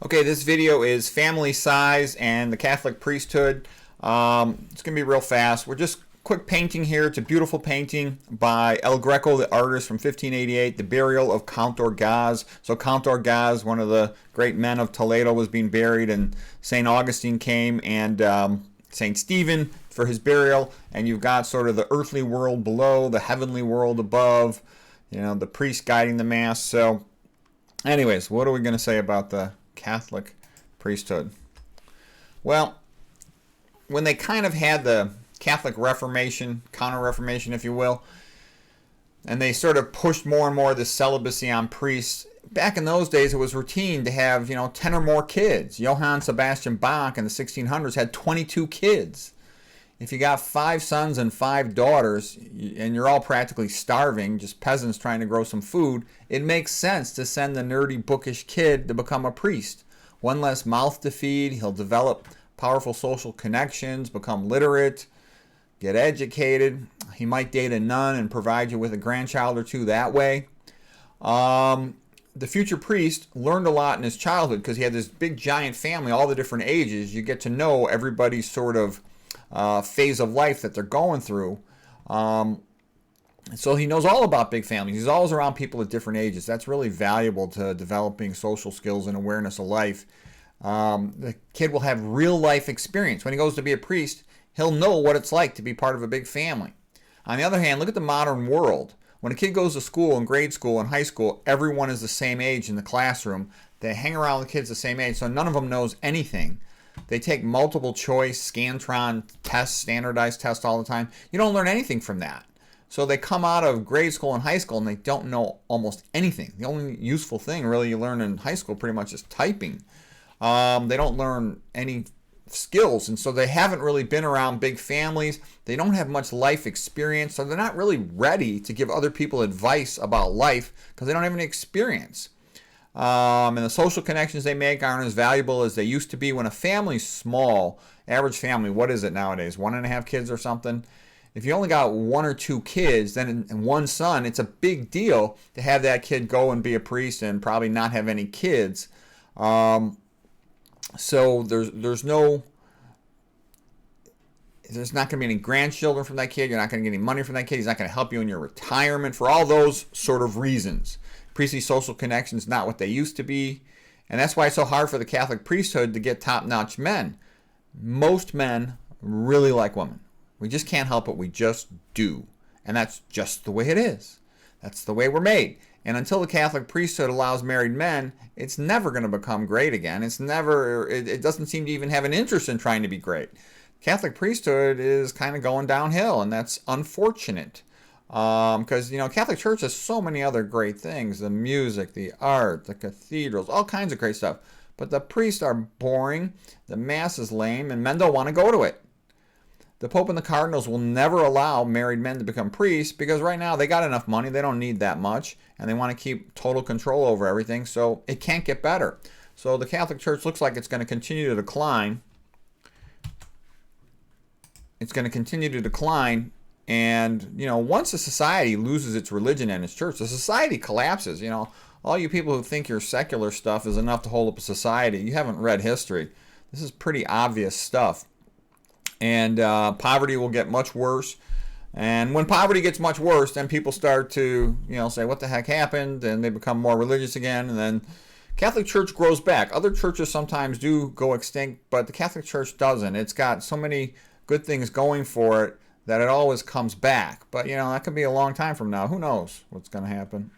Okay, this video is family size and the Catholic priesthood. It's going to be real fast. We're just quick painting here. It's a beautiful painting by El Greco, the artist, from 1588, the burial of Count Orgaz. So Count Orgaz, one of the great men of Toledo, was being buried, and St. Augustine came, and St. Stephen for his burial. And you've got sort of the earthly world below, the heavenly world above, the priest guiding the Mass. So anyways, what are we going to say about the Catholic priesthood? Well, when they kind of had the Catholic Reformation, Counter-Reformation, if you will, and they sort of pushed more and more the celibacy on priests, back in those days it was routine to have, 10 or more kids. Johann Sebastian Bach in the 1600s had 22 kids. If you got 5 sons and 5 daughters, and you're all practically starving, just peasants trying to grow some food, it makes sense to send the nerdy, bookish kid to become a priest. One less mouth to feed, he'll develop powerful social connections, become literate, get educated. He might date a nun and provide you with a grandchild or two that way. The future priest learned a lot in his childhood because he had this big giant family, all the different ages. You get to know everybody's sort of phase of life that they're going through. So he knows all about big families. He's always around people at different ages. That's really valuable to developing social skills and awareness of life. The kid will have real life experience. When he goes to be a priest, he'll know what it's like to be part of a big family. On the other hand, look at the modern world. When a kid goes to school, in grade school and high school, everyone is the same age in the classroom. They hang around with kids the same age, so none of them knows anything. They take multiple choice, Scantron tests, standardized tests all the time. You don't learn anything from that. So they come out of grade school and high school and they don't know almost anything. The only useful thing really you learn in high school pretty much is typing. They don't learn any skills, and so they haven't really been around big families. They don't have much life experience, so they're not really ready to give other people advice about life because they don't have any experience. And the social connections they make aren't as valuable as they used to be. When a family's small, average family, what is it nowadays? 1.5 kids or something? If you only got 1 or 2 kids, then and 1 son, it's a big deal to have that kid go and be a priest and probably not have any kids. So there's not going to be any grandchildren from that kid. You're not going to get any money from that kid. He's not going to help you in your retirement for all those sort of reasons. Priestly social connections not what they used to be. And that's why it's so hard for the Catholic priesthood to get top-notch men. Most men really like women. We just can't help it. We just do. And that's just the way it is. That's the way we're made. And until the Catholic priesthood allows married men, it's never going to become great again. It doesn't seem to even have an interest in trying to be great. Catholic priesthood is kind of going downhill, and that's unfortunate. Because, Catholic Church has so many other great things. The music, the art, the cathedrals, all kinds of great stuff. But the priests are boring, the Mass is lame, and men don't want to go to it. The Pope and the Cardinals will never allow married men to become priests because right now they got enough money, they don't need that much, and they want to keep total control over everything, so it can't get better. So the Catholic Church looks like it's going to continue to decline. It's going to continue to decline, and, once a society loses its religion and its church, the society collapses. All you people who think your secular stuff is enough to hold up a society, you haven't read history. This is pretty obvious stuff. And poverty will get much worse. And when poverty gets much worse, then people start to, say, what the heck happened? And they become more religious again. And then Catholic Church grows back. Other churches sometimes do go extinct, but the Catholic Church doesn't. It's got so many good things going for it that it always comes back. But, that could be a long time from now. Who knows what's going to happen?